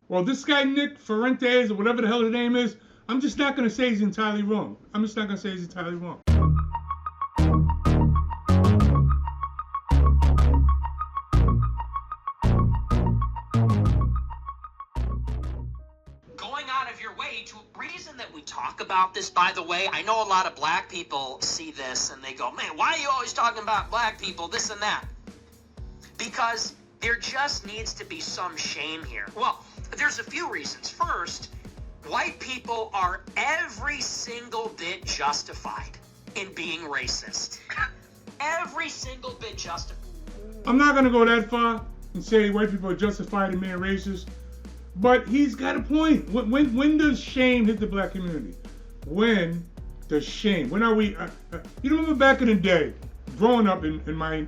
Well, this guy Nick Ferrentes or whatever the hell his name is, I'm just not going to say he's entirely wrong. I'm just not going to say he's entirely wrong. Going out of your way to reason that we talk about this, by the way, I know a lot of black people see this and they go, man, why are you always talking about black people, this and that? Because there just needs to be some shame here. Well, there's a few reasons. First, white people are every single bit justified in being racist. Every single bit justified. I'm not going to go that far and say white people are justified in being racist, but he's got a point. When does shame hit the black community? When does shame? When are we? You remember back in the day, growing up in my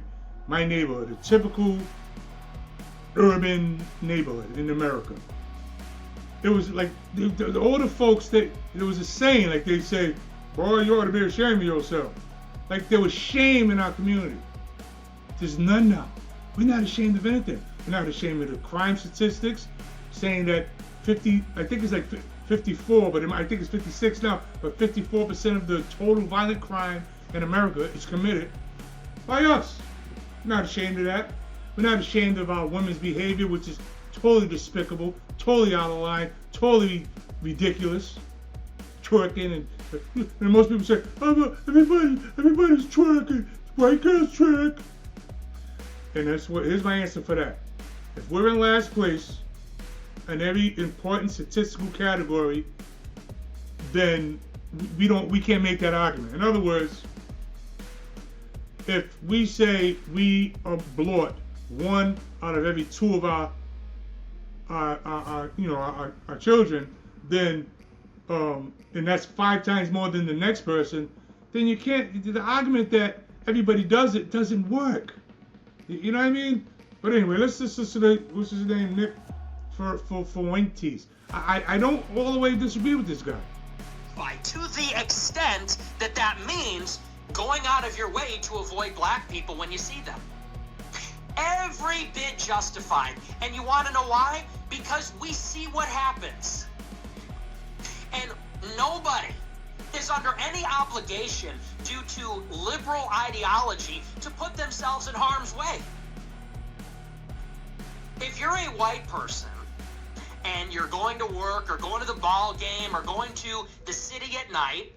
neighborhood, a typical urban neighborhood in America. It was like the older folks, there was a saying, like they say, boy, you ought to be ashamed of yourself. Like there was shame in our community. There's none now. We're not ashamed of anything. We're not ashamed of the crime statistics, saying that 50, I think it's like 54, but I think it's 56 now, but 54% of the total violent crime in America is committed by us. We're not ashamed of that. We're not ashamed of our women's behavior, which is totally despicable, totally out of line, totally ridiculous. Twerking and most people say, oh, everybody's twerking, white girls twerk. And here's my answer for that. If we're in last place in every important statistical category, then we can't make that argument. In other words, if we say we abort one out of every two of our children, then and that's 5 times more than the next person, then you can't. The argument that everybody does it doesn't work. You know what I mean? But anyway, let's just listen to what's his name, Nick Fuentes. I don't all the way disagree with this guy. To the extent that means going out of your way to avoid black people when you see them. Every bit justified. And you want to know why? Because we see what happens. And nobody is under any obligation due to liberal ideology to put themselves in harm's way. If you're a white person and you're going to work or going to the ball game or going to the city at night,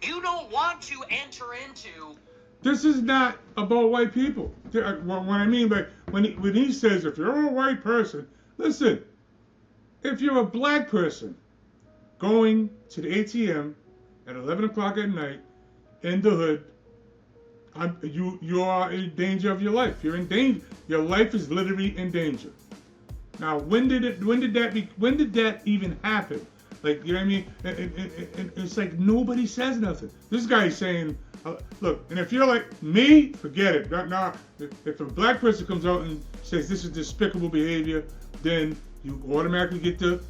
you don't want to enter into... This is not about white people. What I mean by when he says if you're a white person, listen, if you're a black person going to the ATM at 11 o'clock at night in the hood, you are in danger of your life. You're in danger. Your life is literally in danger. Now, when did that even happen? Like, you know what I mean? And it's like nobody says nothing. This guy's saying, look, and if you're like me, forget it. Now, if a black person comes out and says this is despicable behavior, then you automatically get the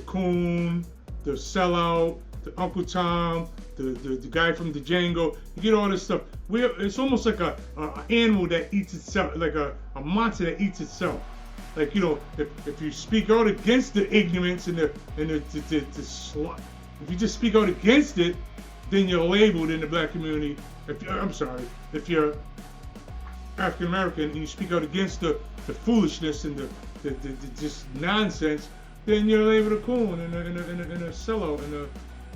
coon, the sellout, the Uncle Tom, the guy from the Django. You get all this stuff. It's almost like a animal that eats itself, like a monster that eats itself. Like, you know, if you speak out against the ignorance and the slut, if you just speak out against it, then you're labeled in the black community. If you're African American and you speak out against the foolishness and the just nonsense, then you're labeled a coon and a sellout and a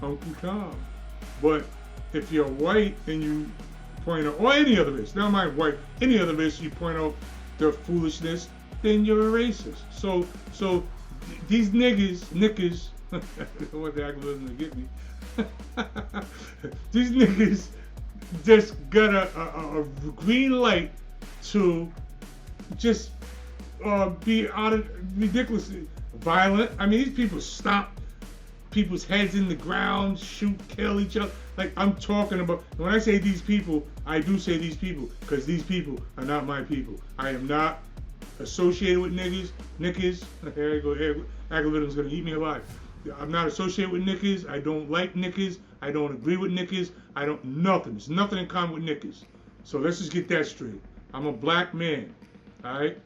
Uncle Tom. But if you're white and you point out, or any other race, never mind white, any other race, you point out their foolishness, then you're a racist. So these niggas, I don't want the algorithm to get me. These niggas just got a green light to just be out of ridiculously violent. I mean, these people stomp people's heads in the ground, shoot, kill each other. Like, I'm talking about, when I say these people, I do say these people, because these people are not my people. I am not associated with niggas. There you go, algorithm's gonna eat me alive. I'm not associated with niggas. I don't like niggas. I don't agree with niggas. Nothing. There's nothing in common with niggas. So let's just get that straight. I'm a black man, all right?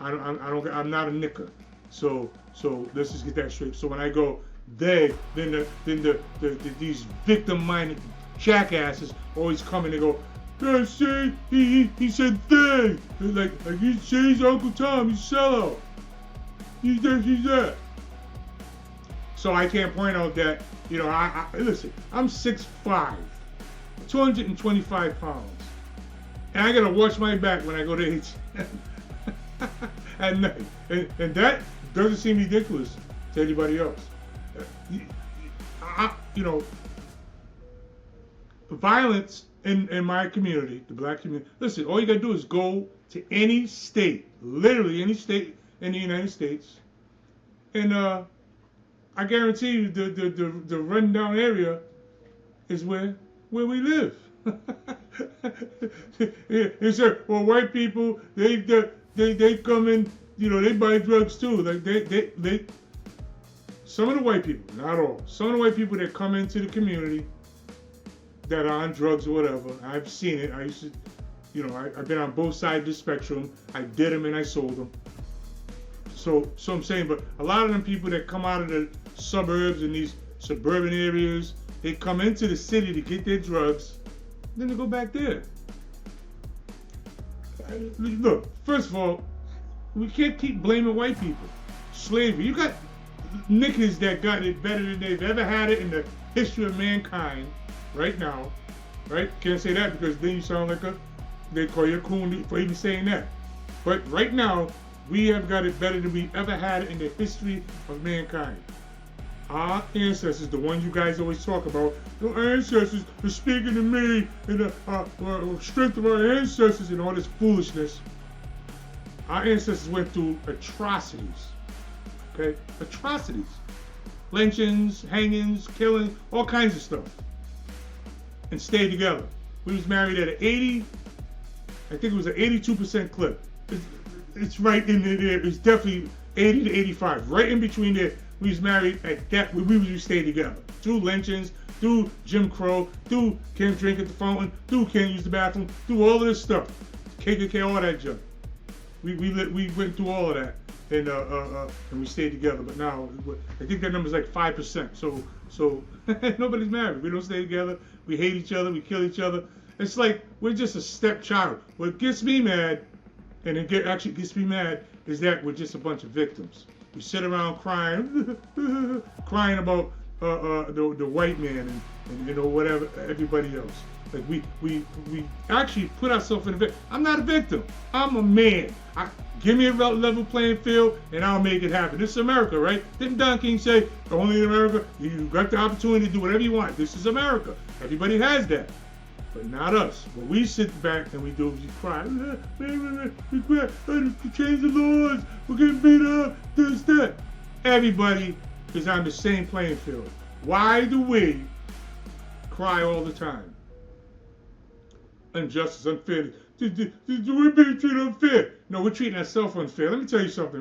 I'm not a nicker. So So let's just get that straight. So when I go they, then these victim-minded jackasses always come and they go, "Yeah, see, he said they." Like you say, he's Uncle Tom, he's sellout. He's this, he's that. So I can't point out that, you know, I listen, I'm 6'5", 225 pounds. And I gotta watch my back when I go to ATM at night. And that doesn't seem ridiculous to anybody else. You know, violence in my community, the black community, listen, all you gotta do is go to any state, literally any state in the United States, and I guarantee you the rundown area is where we live. They say, well, white people, they come in, you know, they buy drugs too. Like they some of the white people, not all, some of the white people that come into the community that are on drugs or whatever, I've seen it. I used to, you know, I've been on both sides of the spectrum. I did them and I sold them. So I'm saying, but a lot of them people that come out of the suburbs and these suburban areas, they come into the city to get their drugs, then they go back there. Look, first of all, we can't keep blaming white people. Slavery, you got niggas that got it better than they've ever had it in the history of mankind right now, right? Can't say that because then you sound like they call you a coon for even saying that. But right now, we have got it better than we ever had it in the history of mankind. Our ancestors, the ones you guys always talk about, the ancestors are speaking to me and the strength of our ancestors and all this foolishness. Our ancestors went through atrocities, okay? Atrocities. Lynchings, hangings, killing, all kinds of stuff. And stayed together. We was married at an 80, I think it was an 82% clip. It's right in there. It's definitely 80 to 85, right in between there. We was married at that. We stayed together through lynchings, through Jim Crow, through can't drink at the fountain, through can't use the bathroom, through all of this stuff, KKK, all that junk. We went through all of that, and we stayed together. But now I think that number's like 5%. So nobody's married. We don't stay together. We hate each other. We kill each other. It's like we're just a stepchild. What gets me mad, and it actually gets me mad, is that we're just a bunch of victims. We sit around crying, crying about the white man and you know whatever everybody else. Like we actually put ourselves in a victim. I'm not a victim. I'm a man. Give me a level playing field and I'll make it happen. This is America, right? Didn't Don King say only in America you got the opportunity to do whatever you want? This is America. Everybody has that. But not us. When we sit back and we do, we cry. We cry. Change the laws. We're getting beat up. This, that. Everybody is on the same playing field. Why do we cry all the time? Injustice, unfair. We're being treated unfair. No, we're treating ourselves unfair. Let me tell you something.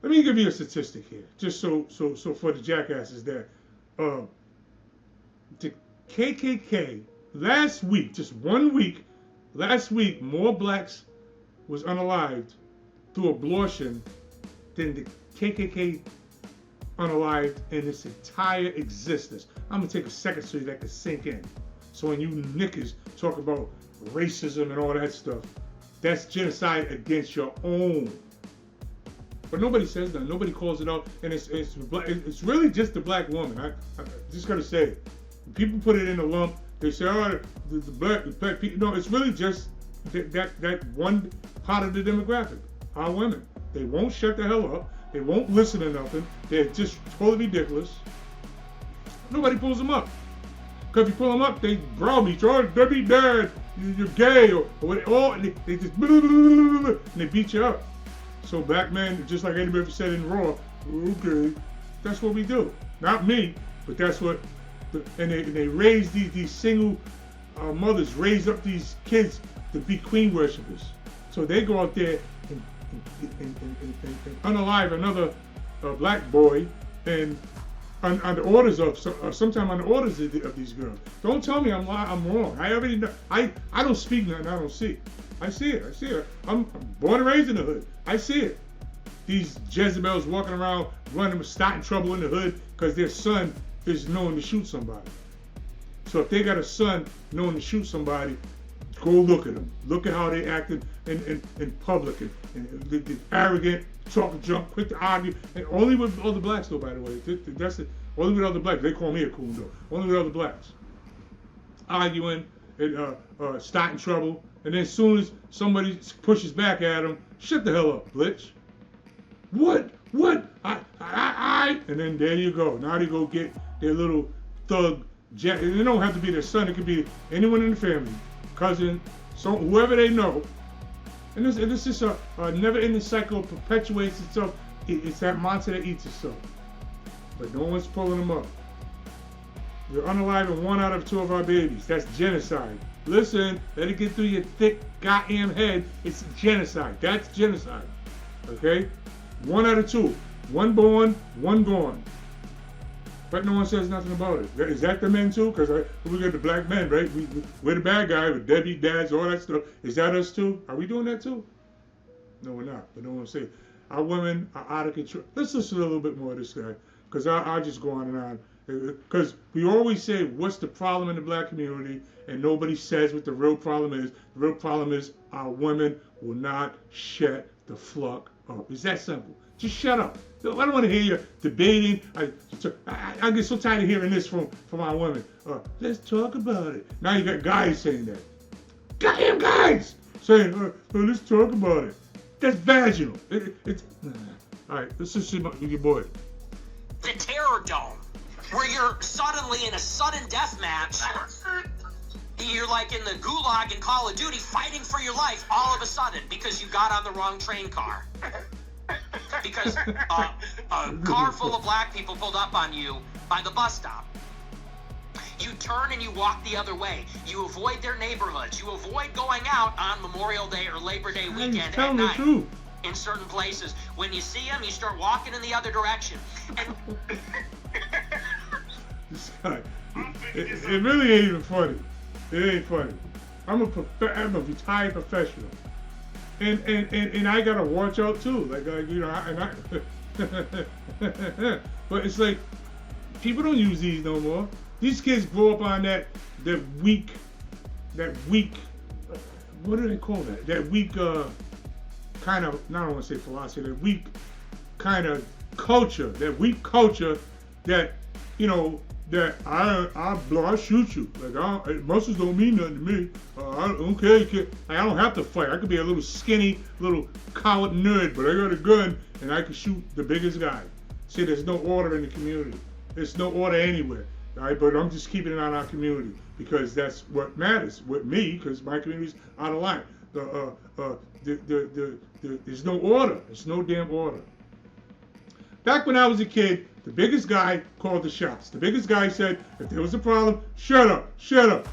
Let me give you a statistic here, just so for the jackasses there. The KKK. Last week, just 1 week, more blacks was unalived through abortion than the KKK unalived in its entire existence. I'm going to take a second so that can sink in. So when you niggas talk about racism and all that stuff, that's genocide against your own. But nobody says that. Nobody calls it out. And it's really just the black woman. I just got to say it. People put it in a lump. They say, oh, the black people. No, it's really just that one part of the demographic, our women. They won't shut the hell up. They won't listen to nothing. They're just totally ridiculous. Nobody pulls them up. Because if you pull them up, they browbeat you. Oh, Debbie Dad, you're gay, or what? Oh, and they just and they beat you up. So black men, just like anybody said in Raw, okay, that's what we do. Not me, but that's what. And they raise these single mothers, raise up these kids to be queen worshippers. So they go out there and unalive another black boy, and on the orders of sometimes on the orders of these girls. Don't tell me I'm wrong. I already know. I don't speak nothing I don't see. I see it. I'm born and raised in the hood. I see it. these Jezebels walking around running, starting trouble in the hood because their son is known to shoot somebody. So if they got a son known to shoot somebody, go look at them. Look at how they acted in public and the arrogant, talking junk, quick to argue, and only with other blacks though. By the way, that's it. Only with other blacks. They call me a coon though. Only with other blacks. Arguing and starting trouble, and then as soon as somebody pushes back at them, shut the hell up, bitch. What? I. And then there you go. Now they go get their little thug jacket. It don't have to be their son. It could be anyone in the family, cousin, so whoever they know. And this is a never-ending cycle. Perpetuates itself. It's that monster that eats itself. But no one's pulling them up. You're unaliving 1 out of 2 of our babies. That's genocide. Listen, let it get through your thick goddamn head. It's genocide. That's genocide. Okay? 1 out of 2. 1 born, 1 gone. But no one says nothing about it. Is that the men too? Because we got the black men, right? We're the bad guy with deadbeat dads, all that stuff. Is that us too? Are we doing that too? No, we're not. But no one say our women are out of control. Let's listen to a little bit more of this guy, because I'll just go on and on. Because we always say, what's the problem in the black community? And nobody says what the real problem is. The real problem is our women will not shut the fuck up. It's that simple. Just shut up. I don't want to hear you debating. I get so tired of hearing this from our women. Let's talk about it. Now you got guys saying that. Goddamn guys saying, let's talk about it. That's vaginal. It's all right, let's just see with your boy. The Terror Dome, where you're suddenly in a sudden death match. You're like in the gulag in Call of Duty fighting for your life all of a sudden because you got on the wrong train car. Because a car full of black people pulled up on you by the bus stop. You turn and you walk the other way. You avoid their neighborhoods. You avoid going out on Memorial Day or Labor Day weekend at night. In certain places. When you see them, you start walking in the other direction. And this guy, it really ain't even funny. It ain't funny. I'm a retired professional. And I gotta watch out too, like you know, but it's like people don't use these no more. These kids grow up on that weak, what do they call that? That weak kind of, I don't want to say philosophy, that weak kind of culture, that you know, that I'll shoot you. Like muscles don't mean nothing to me. Okay, I don't have to fight. I could be a little skinny, little coward nerd, but I got a gun and I can shoot the biggest guy. See, there's no order in the community. There's no order anywhere. All right, but I'm just keeping it on our community because that's what matters with me, because my community's out of line. There's no order. There's no damn order. Back when I was a kid, the biggest guy called the shots. The biggest guy said, if there was a problem, shut up,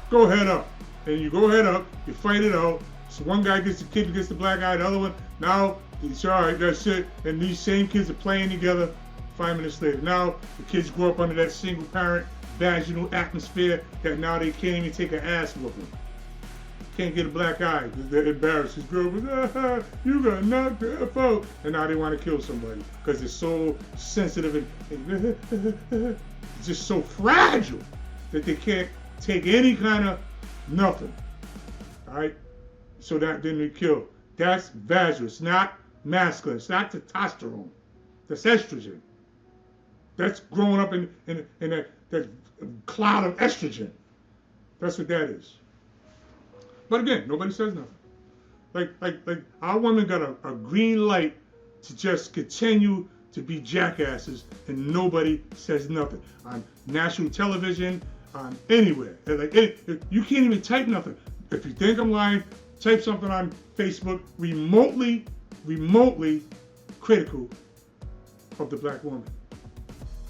go head up. And you go head up, you fight it out. So one guy gets the kid, gets the black guy, the other one, now it's all right, that's it. And these same kids are playing together 5 minutes later. Now the kids grow up under that single parent vaginal atmosphere that now they can't even take an ass whooping. Can't get a black eye because they're embarrassed. His girl was, you got knocked the F out. And now they want to kill somebody because they're so sensitive and just so fragile that they can't take any kind of nothing. All right? So that then they kill. That's vaginal. It's not masculine. It's not testosterone. That's estrogen. That's growing up in that cloud of estrogen. That's what that is. But again, nobody says nothing. Like our women got a green light to just continue to be jackasses, and nobody says nothing on national television, on anywhere. You can't even type nothing. If you think I'm lying, type something on Facebook remotely critical of the black woman,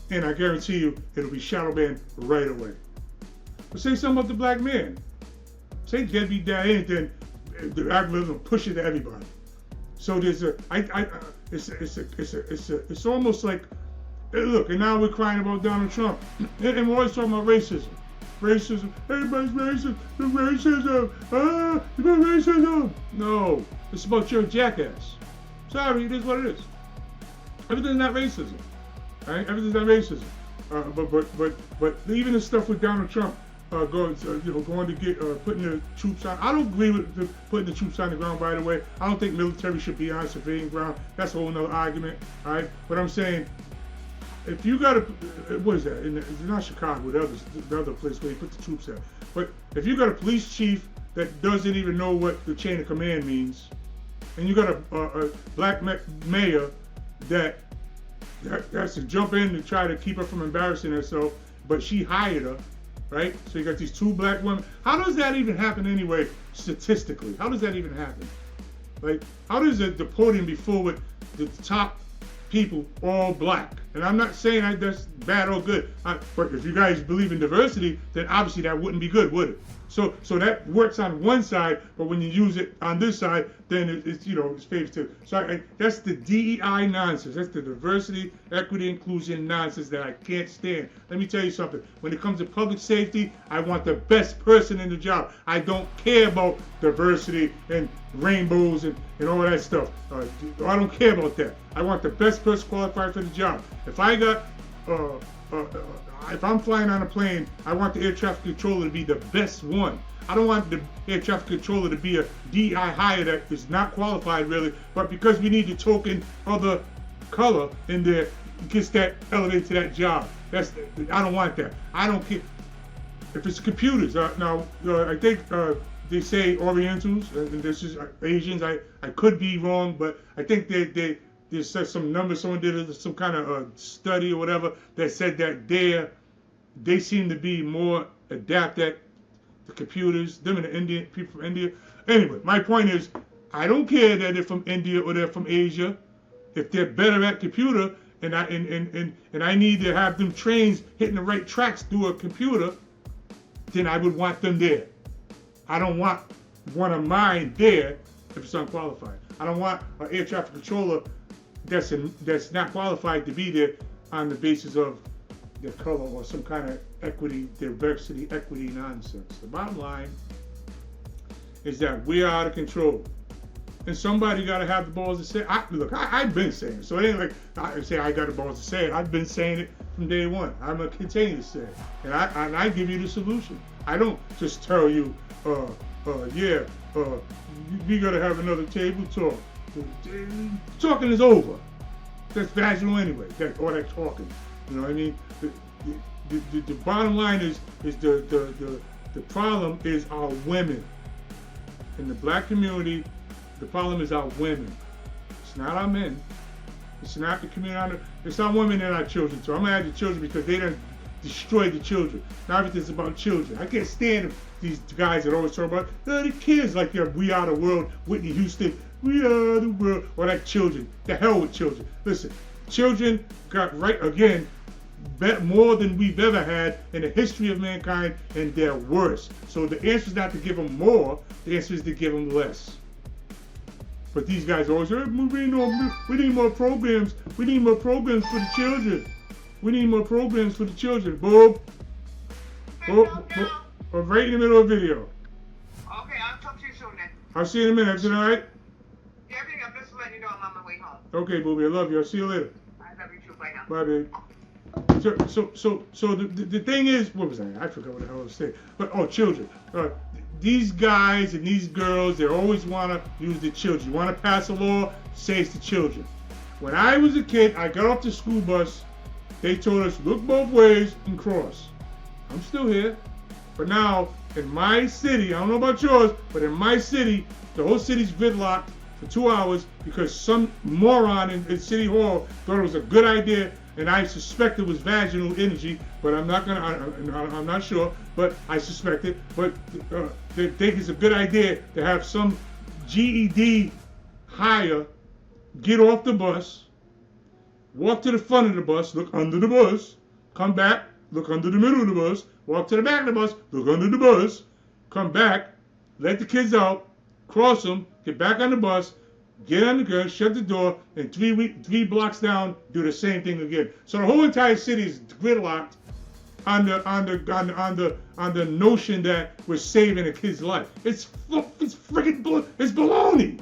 and I guarantee you it'll be shadow banned right away. But say something about the black man. Say deadbeat dad, anything, the algorithm will push it to everybody. So there's it's almost like, look, and now we're crying about Donald Trump, and we're always talking about racism. Racism, everybody's racist, the racism, the racism. No, it's about your jackass. Sorry, it is what it is. Everything's not racism. Right? Everything's not racism. But even the stuff with Donald Trump going to get putting the troops on. I don't agree with putting the troops on the ground. By the way, I don't think military should be on civilian ground. That's a whole nother argument. All right, but I'm saying if you got a what is that? It's not Chicago, the other place where you put the troops at. But if you got a police chief that doesn't even know what the chain of command means, and you got a black mayor that has to jump in to try to keep her from embarrassing herself, but she hired her, right? So you got these two black women. How does that even happen anyway, statistically? How does that even happen? Like, how does the podium be full with the top people all black? And I'm not saying that's bad or good, but if you guys believe in diversity, then obviously that wouldn't be good, would it? So that works on one side, but when you use it on this side, then it's favors too. So that's the DEI nonsense. That's the diversity, equity, inclusion nonsense that I can't stand. Let me tell you something. When it comes to public safety, I want the best person in the job. I don't care about diversity and rainbows and all that stuff. I don't care about that. I want the best person qualified for the job. If I got if I'm flying on a plane, I want the air traffic controller to be the best one. I don't want the air traffic controller to be a DI hire that is not qualified really, but because we need the token other color in there, gets that elevated to that job. I don't want that. I don't care if it's computers. Now I think they say Orientals, and this is Asians. I could be wrong, but I think they said some numbers. Someone did some kind of study or whatever that said that they seem to be more adept at the computers. Them and the Indian people from India. Anyway, my point is, I don't care that they're from India or they're from Asia. If they're better at computer, and I need to have them trains hitting the right tracks through a computer, then I would want them there. I don't want one of mine there if it's unqualified. I don't want an air traffic controller that's not qualified to be there on the basis of their color or some kind of diversity, equity nonsense. The bottom line is that we are out of control. And somebody got to have the balls to say it. I've been saying it. So it ain't like I say I got the balls to say it. I've been saying it from day one. I'm going to continue to say it. And I give you the solution. I don't just tell you, we got to have another table talk. Talking is over. That's vaginal anyway. All that talking. You know what I mean? The bottom line is the problem is our women. In the black community, the problem is our women. It's not our men. It's not the community. It's our women and our children. So I'm gonna add the children because they done destroyed the children. Now everything's about children. I can't stand these guys that always talk about the kids like we are the world. Whitney Houston. We are the world. Or like children. The hell with children. Listen, children got right again more than we've ever had in the history of mankind, and they're worse. So the answer is not to give them more. The answer is to give them less. But these guys always say, we need more programs. We need more programs for the children. We need more programs for the children. Bob. We're right in the middle of a video. Okay, I'll talk to you soon then. I'll see you in a minute. Is it all right? Yeah, everything. I'm just letting you know I'm on my way home. Okay, booby. I love you. I'll see you later. I love you too. Bye now. Bye, baby. So the thing is, what was I forgot what the hell I was saying. But children. These guys and these girls, they always want to use the children. You want to pass a law, say it's the children. When I was a kid, I got off the school bus. They told us, look both ways and cross. I'm still here. But now, in my city, I don't know about yours, but in my city, the whole city's gridlocked for 2 hours because some moron in City Hall thought it was a good idea, and I suspect it was vaginal energy, but I'm not sure, but I suspect it. But they think it's a good idea to have some GED hire get off the bus, walk to the front of the bus, look under the bus, come back, look under the middle of the bus, walk to the back of the bus, look under the bus, come back, let the kids out, cross them, get back on the bus, get on the gun, shut the door, and 3 blocks down, do the same thing again. So the whole entire city is gridlocked on the notion that we're saving a kid's life. It's baloney.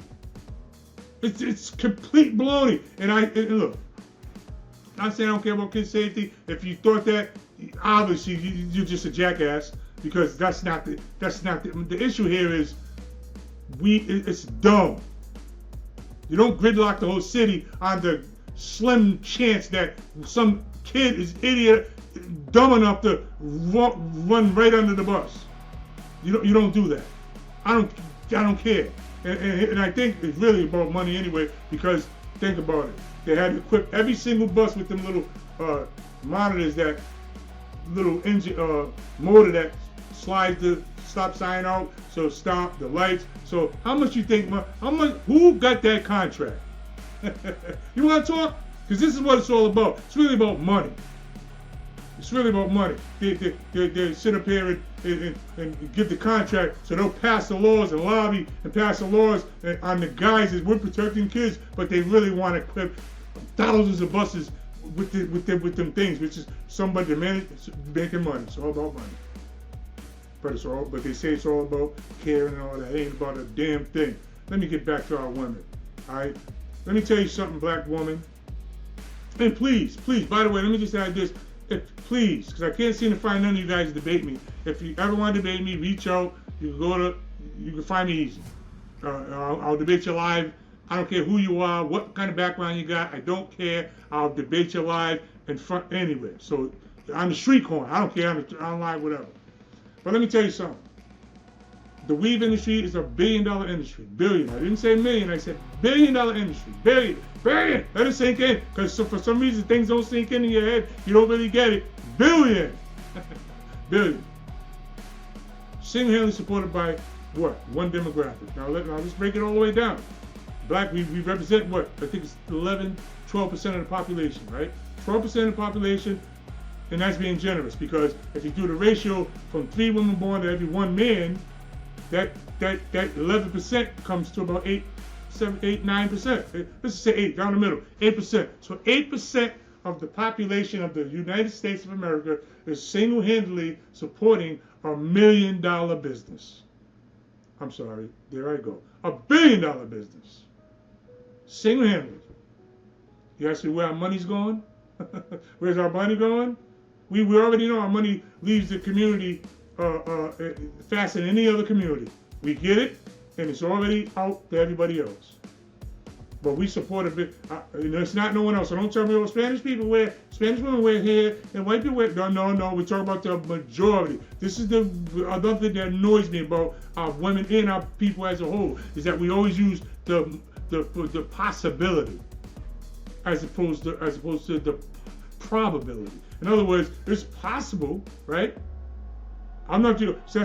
It's complete baloney. And look, Not saying I don't care about kid safety. If you thought that, obviously you're just a jackass, because that's not the issue here is it's dumb. You don't gridlock the whole city on the slim chance that some kid is idiot, dumb enough to run right under the bus. You don't do that. I don't care. And I think it's really about money anyway, because think about it. They had to equip every single bus with them little monitors, that little engine motor that slides the stop sign out, so stop the lights. So how much you think? Who got that contract? You want to talk? Because this is what it's all about. It's really about money. It's really about money. They sit up here and give the contract, so they'll pass the laws and lobby and pass the laws on the guys that we're protecting kids, but they really want to equip thousands of buses with them things, which is somebody making money. It's all about money. But they say it's all about caring and all that. It ain't about a damn thing. Let me get back to our women. All right. Let me tell you something, black woman. And please, by the way, let me just add this. Please, because I can't seem to find none of you guys to debate me. If you ever want to debate me, reach out. You can find me easy. I'll debate you live. I don't care who you are, what kind of background you got. I don't care. I'll debate you live in front anywhere. So on the street corner, I don't care. On live, whatever. But let me tell you something. The weave industry is a $1 billion industry. Billion. I didn't say million. I said $1 billion industry. Billion. Let it sink in. Because for some reason things don't sink in your head. You don't really get it. Billion. Billion. Single-handedly supported by what? One demographic. Now let's break it all the way down. Black, we represent what? I think it's 12% of the population, right? 12% of the population. And that's being generous, because if you do the ratio from 3 women born to every 1 man, that 11% comes to about 8, 9%. Let's just say 8, down the middle, 8%. So 8% of the population of the United States of America is single-handedly supporting a $1 million business. I'm sorry, there I go. A $1 billion business. Single-handedly. You ask me where our money's going? Where's our money going? We already know our money leaves the community faster than any other community. We get it, and it's already out to everybody else. But we support a bit. It's not no one else. So don't tell me, oh, Spanish women wear hair, and white people wear. No. We're talking about the majority. This is the other thing that annoys me about our women and our people as a whole, is that we always use the possibility as opposed to the probability. In other words, it's possible, right? I'm not you. So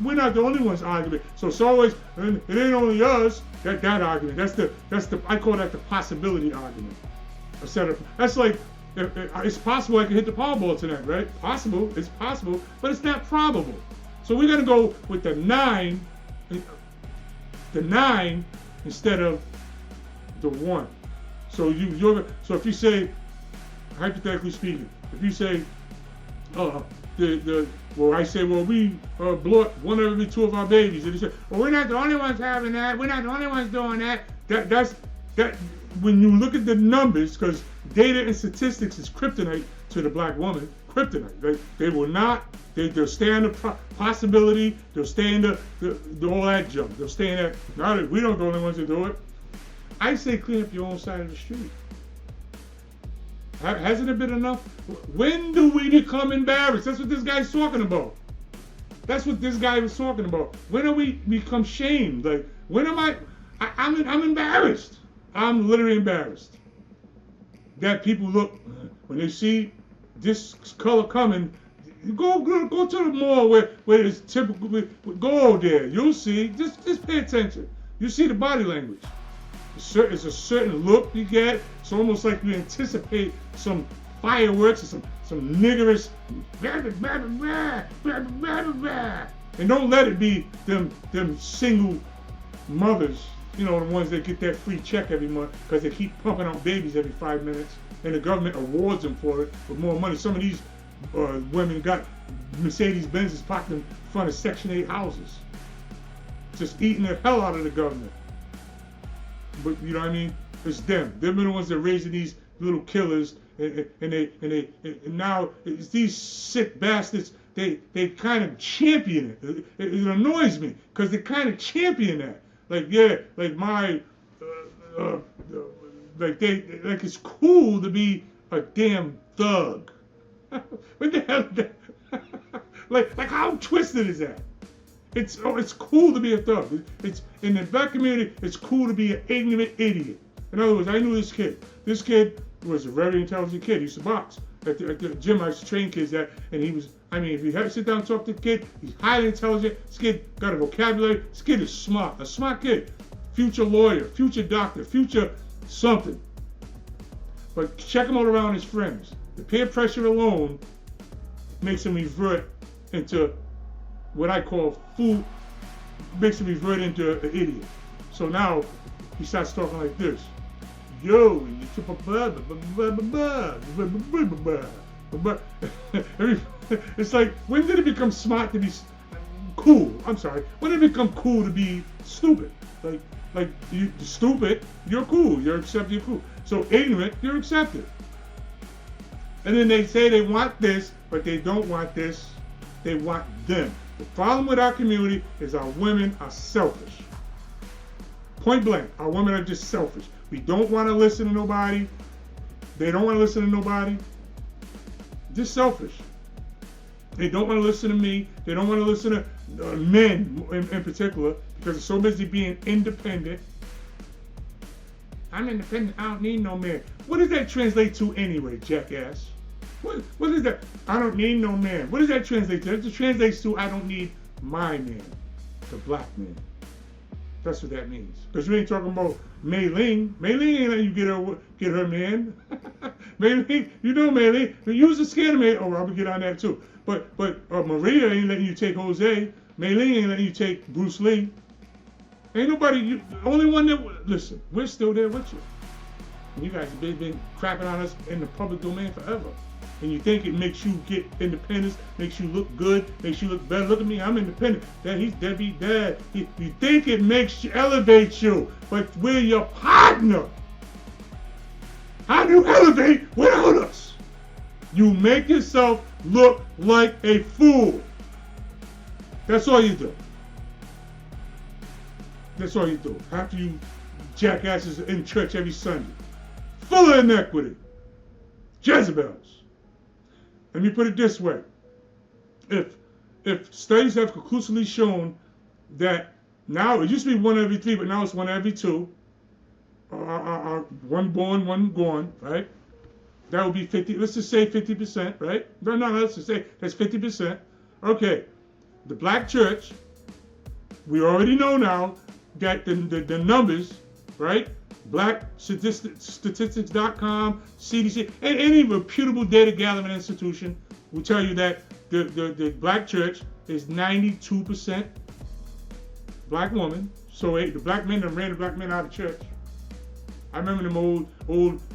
we're not the only ones arguing. So it's always, it ain't only us. That argument. I call that the possibility argument. That's like, it's possible I can hit the Powerball tonight, right? Possible. It's possible, but it's not probable. So we're gonna go with the 9 instead of the 1. So if you say, hypothetically speaking, if you say, I say, we brought 1 of every 2 of our babies, and they say, well, we're not the only ones having that. We're not the only ones doing that. That's when you look at the numbers, because data and statistics is kryptonite to the black woman. Kryptonite. They will not. They'll stay in the possibility. They'll stay in the all that junk. They'll stay in that. Now we don't the only ones that do it. I say clean up your own side of the street. Hasn't it been enough? When do we become embarrassed? That's what this guy's talking about. That's what this guy was talking about. When do we become shamed? Like, when am I'm embarrassed. I'm literally embarrassed that people look, when they see this color coming, go to the mall where it's typical. Go there. You'll see. Just pay attention. You see the body language. It's a certain look you get. It's almost like you anticipate some fireworks or some niggerish, and don't let it be them single mothers, the ones that get that free check every month because they keep pumping out babies every 5 minutes, and the government awards them for it with more money. Some of these women got Mercedes-Benzes parked in front of Section 8 houses, just eating the hell out of the government. But you know what I mean? It's them. They're the ones that are raising these little killers, and now it's these sick bastards. They kind of champion it. It annoys me because they kind of champion that. Like it's cool to be a damn thug. What the hell? like how twisted is that? It's cool to be a thug. It's in the black community. It's cool to be an ignorant idiot. In other words, I knew this kid. This kid was a very intelligent kid. He used to box at the gym. I used to train kids at, and he was. I mean, if you have to sit down and talk to the kid, he's highly intelligent. This kid got a vocabulary. This kid is smart. A smart kid. Future lawyer, future doctor, future something. But check him out around his friends. The peer pressure alone makes him revert into what I call fool, makes him revert into an idiot. So now he starts talking like this. Yo, it's like, when did it become smart to be cool? I'm sorry. When did it become cool to be stupid? Like you stupid, you're cool. You're accepted, you're cool. So ignorant, you're accepted. And then they say they want this, but they don't want this. They want them. The problem with our community is our women are selfish. Point blank, our women are just selfish. We don't want to listen to nobody. They don't want to listen to nobody. Just selfish. They don't want to listen to me. They don't want to listen to men in particular because they're so busy being independent. I'm independent. I don't need no man. What does that translate to anyway, jackass? What is that? I don't need no man. What does that translate to? It translates to I don't need my man, the black man. That's what that means. Because you ain't talking about Mei Ling. Mei Ling ain't letting you get her man. Mei Ling, you know Mei Ling. Use the scanner man. Oh, I'll get on that too. But Maria ain't letting you take Jose. Mei Ling ain't letting you take Bruce Lee. Ain't nobody. The only one that listen. We're still there with you. And you guys have been crapping on us in the public domain forever. And you think it makes you get independence, makes you look good, makes you look better. Look at me, I'm independent. He's deadbeat dad. You think it makes you, elevates you, but we're your partner. How do you elevate without us? You make yourself look like a fool. That's all you do. That's all you do. After you jackasses in church every Sunday. Full of inequity. Jezebels. Let me put it this way. If studies have conclusively shown that now, it used to be 1 every 3, but now it's 1 every 2, one born, one gone, right? That would be 50, let's just say 50%, right? No, let's just say that's 50%. Okay, the black church, we already know now that the numbers, right? Black statistics.com, CDC, and any reputable data gathering institution will tell you that the black church is 92% black woman. So the black men that ran the black men out of church. I remember them old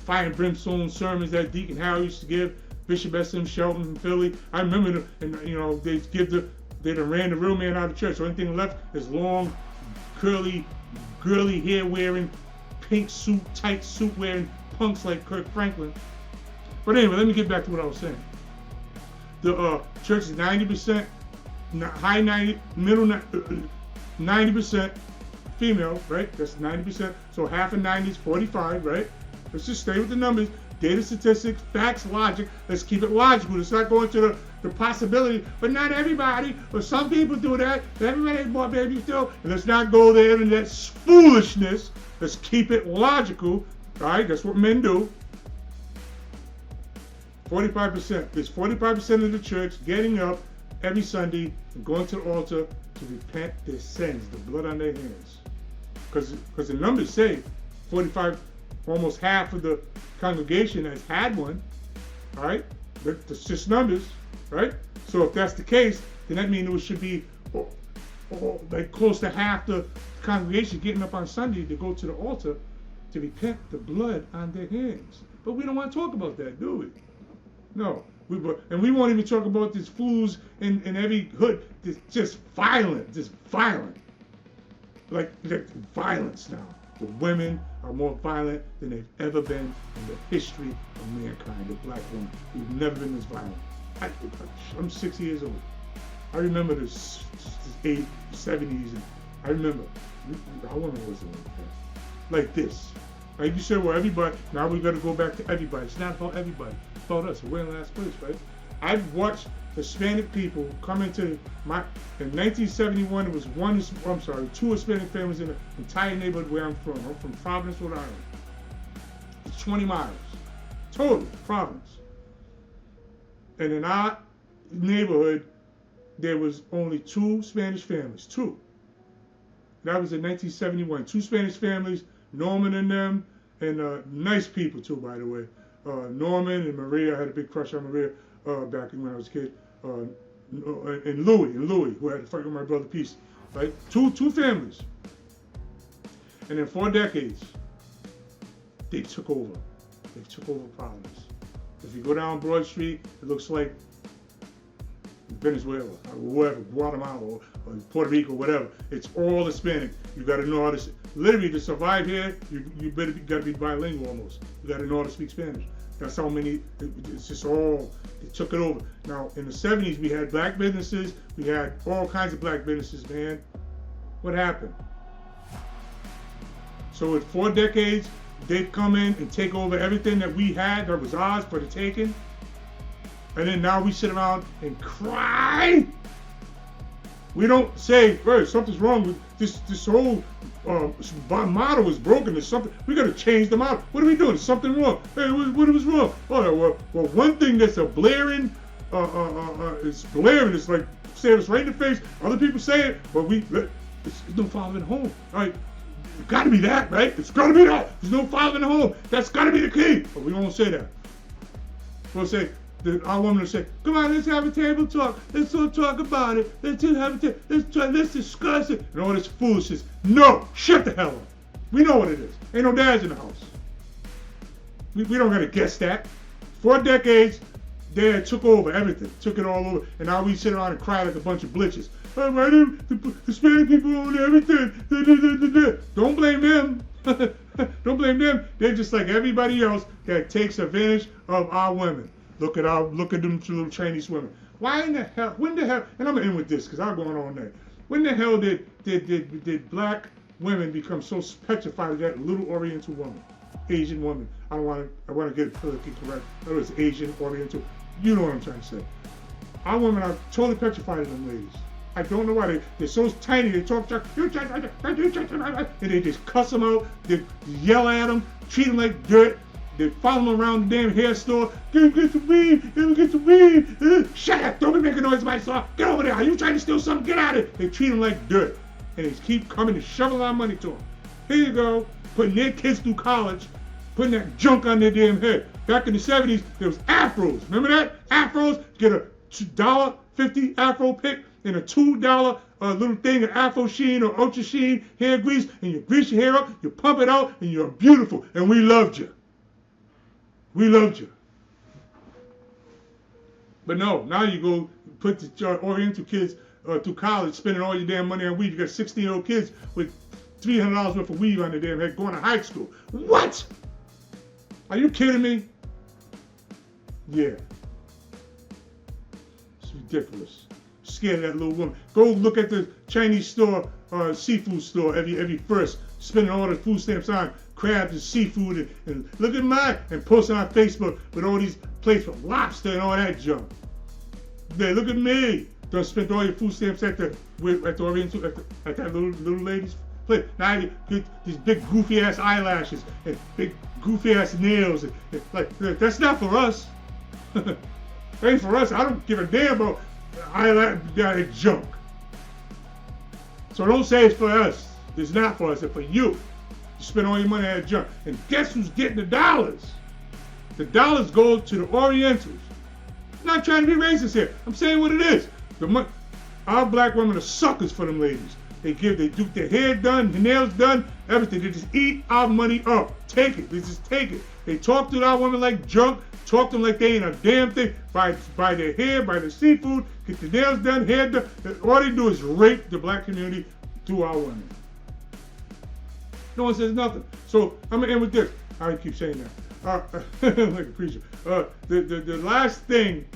fire and brimstone sermons that Deacon Howard used to give, Bishop S.M. Shelton in Philly. I remember them, and they done ran the real man out of church. So anything left is long, curly, girly hair wearing, pink suit, tight suit wearing punks like Kirk Franklin. But anyway, let me get back to what I was saying. The church is 90%, high 90, middle 90% female, right? That's 90%. So half of 90 is 45, right? Let's just stay with the numbers. Data, statistics, facts, logic. Let's keep it logical. Let's not go into the possibility, but not everybody, but some people do that. Everybody has more babies still. And let's not go there into that foolishness. Let's keep it logical, all right? That's what men do. 45%. There's 45% of the church getting up every Sunday and going to the altar to repent their sins, the blood on their hands. Because the numbers say 45, almost half of the congregation has had one, all right? That's just numbers, right? So if that's the case, then that means it should be like close to half the congregation getting up on Sunday to go to the altar to repent the blood on their hands. But we don't want to talk about that, do we? No. And we won't even talk about these fools in every hood. It's just violent. Like violence now. The women are more violent than they've ever been in the history of mankind. The black women, we've never been this violent. I'm 6 years old. I remember the 80s, 70s, and I remember our women wasn't like this. Like you said, well, everybody, now we got to go back to everybody. It's not about everybody. It's about us. We're in last place, right? I've watched Hispanic people come into in 1971, it was two Hispanic families in the entire neighborhood where I'm from. I'm from Providence, Rhode Island. It's 20 miles. Total, Providence. And in our neighborhood, there was only 2 Spanish families. 2. That was in 1971. 2 Spanish families, Norman and them, and nice people too, by the way. Norman and Maria, I had a big crush on Maria back when I was a kid. And Louis, who had to fight with my brother Peace, right? Two families. And in 4 decades, they took over. They took over Providence. If you go down Broad Street, it looks like Venezuela, or wherever, Guatemala, or Puerto Rico, whatever. It's all Hispanic. You got to know how to, literally to survive here, you got to be bilingual almost. You got to know how to speak Spanish. That's how many, it's just all, they took it over. Now, in the 70s, we had black businesses. We had all kinds of black businesses, man. What happened? So in 4 decades, they've come in and take over everything that we had that was ours for the taking. And then now we sit around and cry. We don't say, hey, something's wrong with this whole model is broken. There's something, we got to change the model. What are we doing? There's something wrong. Hey, what was wrong? Oh, well, one thing that's a blaring, it's blaring. It's like saying us right in the face. Other people say it, but it's no father in the home. All right, it's got to be that, right? It's got to be that. There's no father in the home. That's got to be the key. But we won't say that. We'll say, our woman will say, come on, let's have a table talk. Let's all talk about it. Let's discuss it. And all this foolishness. No, shut the hell up. We know what it is. Ain't no dads in the house. We don't got to guess that. 4 decades, they took over everything. Took it all over. And now we sit around and cry like a bunch of bitches. Oh, why do the Hispanic people own everything? Don't blame them. Don't blame them. They're just like everybody else that takes advantage of our women. Look at them two little Chinese women. Why in the hell? When the hell? And I'm gonna end with this because I'm going all night. When the hell did black women become so petrified of that little Oriental woman, Asian woman? I want to get it politically correct. It was Asian, Oriental. You know what I'm trying to say. Our women are totally petrified of them ladies. I don't know why they're so tiny. They talk, and they just cuss them out. They yell at them, treat them like dirt. They follow them around the damn hair store. Get the weed. Shut up. Don't be making noise in my store. Get over there. Are you trying to steal something? Get out of it. They treat them like dirt. And they keep coming and shoveling our money to them. Here you go. Putting their kids through college. Putting that junk on their damn head. Back in the 70s, there was afros. Remember that? Afros. Get a $1.50 afro pick and a $2 little thing of Afro Sheen or Ultra Sheen hair grease. And you grease your hair up. You pump it out. And you're beautiful. And we loved you. We loved you. But no, now you go put the Oriental kids through college, spending all your damn money on weed. You got 16-year-old kids with $300 worth of weed on their damn head going to high school. What? Are you kidding me? Yeah. It's ridiculous. Scared of that little woman. Go look at the Chinese store, seafood store every first, spending all the food stamps on crabs and seafood and look at mine and posting on Facebook with all these plates with lobster and all that junk. They look at me. Don't spend all your food stamps at the Oriental at that little lady's place. Now you get these big goofy ass eyelashes and big goofy ass nails and like that's not for us. That ain't for us. I don't give a damn about eyelash junk. So don't say it's for us. It's not for us. It's for you. You spend all your money on that junk. And guess who's getting the dollars? The dollars go to the Orientals. I'm not trying to be racist here. I'm saying what it is. Our black women are suckers for them ladies. They do their hair done, their nails done, everything. They just eat our money up. Take it. They just take it. They talk to our women like junk. Talk to them like they ain't a damn thing. Buy their hair, buy their seafood, get the nails done, hair done. All they do is rape the black community through our women. No one says nothing. So I'm gonna end with this. I keep saying that. Like a preacher. The last thing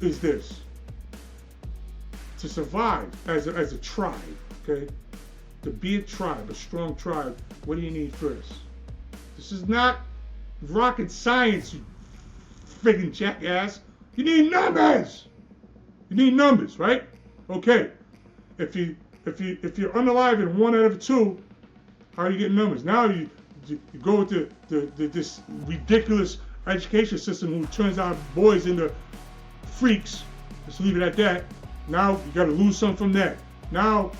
is this: to survive as a tribe, okay? To be a tribe, a strong tribe, what do you need first? This is not rocket science, you friggin' jackass. You need numbers. You need numbers, right? Okay. If you're unalive in 1 out of 2, how are you getting numbers? Now you go with this ridiculous education system who turns out boys into freaks. Let's leave it at that. Now you got to lose some from that. Now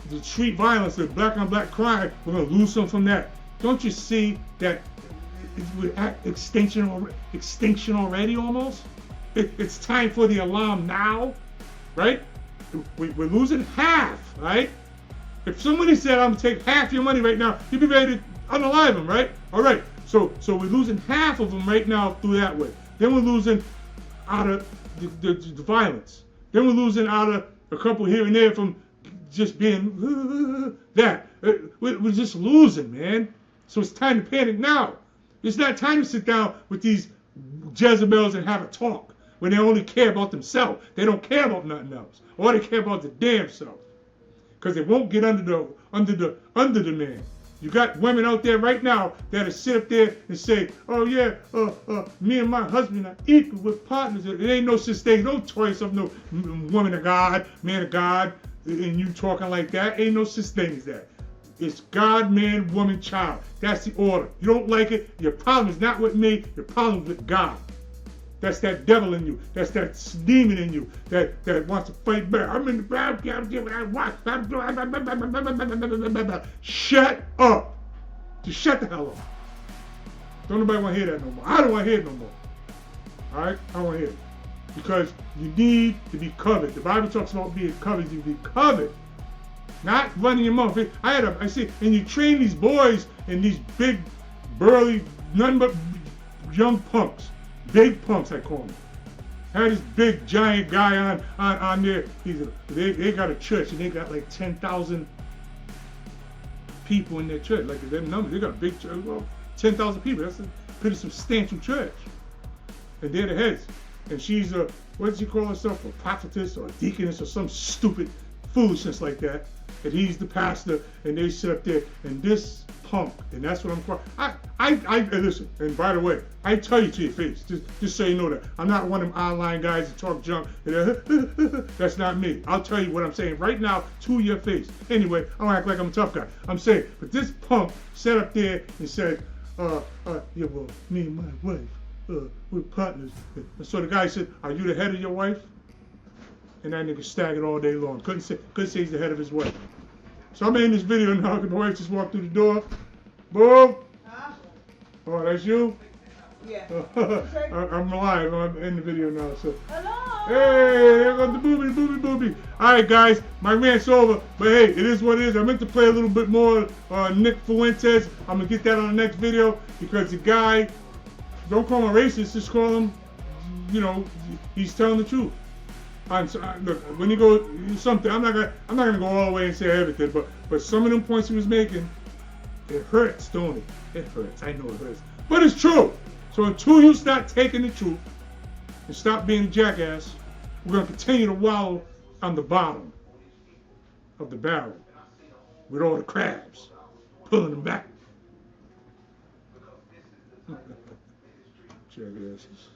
the street violence, the black on black crime, we're gonna lose some from that. Don't you see that we're at extinction already almost? It's time for the alarm now, right? We're losing half, right? If somebody said, I'm gonna take half your money right now, you'd be ready to unalive them, right? All right, so we're losing half of them right now through that way. Then we're losing out of the violence. Then we're losing out of a couple here and there from just being that. We're just losing, man. So it's time to panic now. It's not time to sit down with these Jezebels and have a talk when they only care about themselves. They don't care about nothing else. All they care about the damn self. Because they won't get under the man. You got women out there right now that'll sit up there and say, oh yeah, me and my husband are equal, with partners. There ain't no such thing, no choice of no woman of God, man of God, and you talking like that. Ain't no such thing as that. It's God, man, woman, child. That's the order. You don't like it, your problem is not with me, your problem is with God. That's that devil in you. That's that demon in you that wants to fight back. I'm in the bathroom. I'm doing what I want. Shut up. Just shut the hell up. Don't nobody want to hear that no more. I don't want to hear it no more. All right? I don't want to hear it. Because you need to be covered. The Bible talks about being covered. You be covered. Not running your mouth. I see, and you train these boys and these big, burly, none but young punks. Big punks, I call them. Had this big giant guy on there. They got a church and they got like 10,000 people in their church. Like them numbers, they got a big church. Well, 10,000 people. That's a pretty substantial church. And they're the heads. And she's a, what does she call herself? A prophetess or a deaconess or some stupid foolishness like that. And he's the pastor, and they sit up there, and this punk, and that's what I'm calling. I listen, and by the way, I tell you to your face, just so you know that. I'm not one of them online guys that talk junk. That's not me. I'll tell you what I'm saying right now to your face. Anyway, I don't act like I'm a tough guy. I'm saying, but this punk sat up there and said, yeah, well, me and my wife, we're partners. And so the guy said, are you the head of your wife? And that nigga staggered all day long. Couldn't say he's the head of his wife. So I'm in this video now because my wife just walked through the door. Boom. Oh, that's you? Yeah. I'm live. I'm in the video now. So. Hello. Hey, there goes the booby. All right, guys, my rant's over. But hey, it is what it is. I meant to play a little bit more Nick Fuentes. I'm gonna get that on the next video because the guy, don't call him a racist. Just call him, he's telling the truth. Look, when you go something, I'm not gonna go all the way and say everything, but some of them points he was making, it hurts, don't it? It hurts. I know it hurts, but it's true. So until you start taking the truth and stop being a jackass, we're gonna continue to wallow on the bottom of the barrel with all the crabs pulling them back. Jackasses.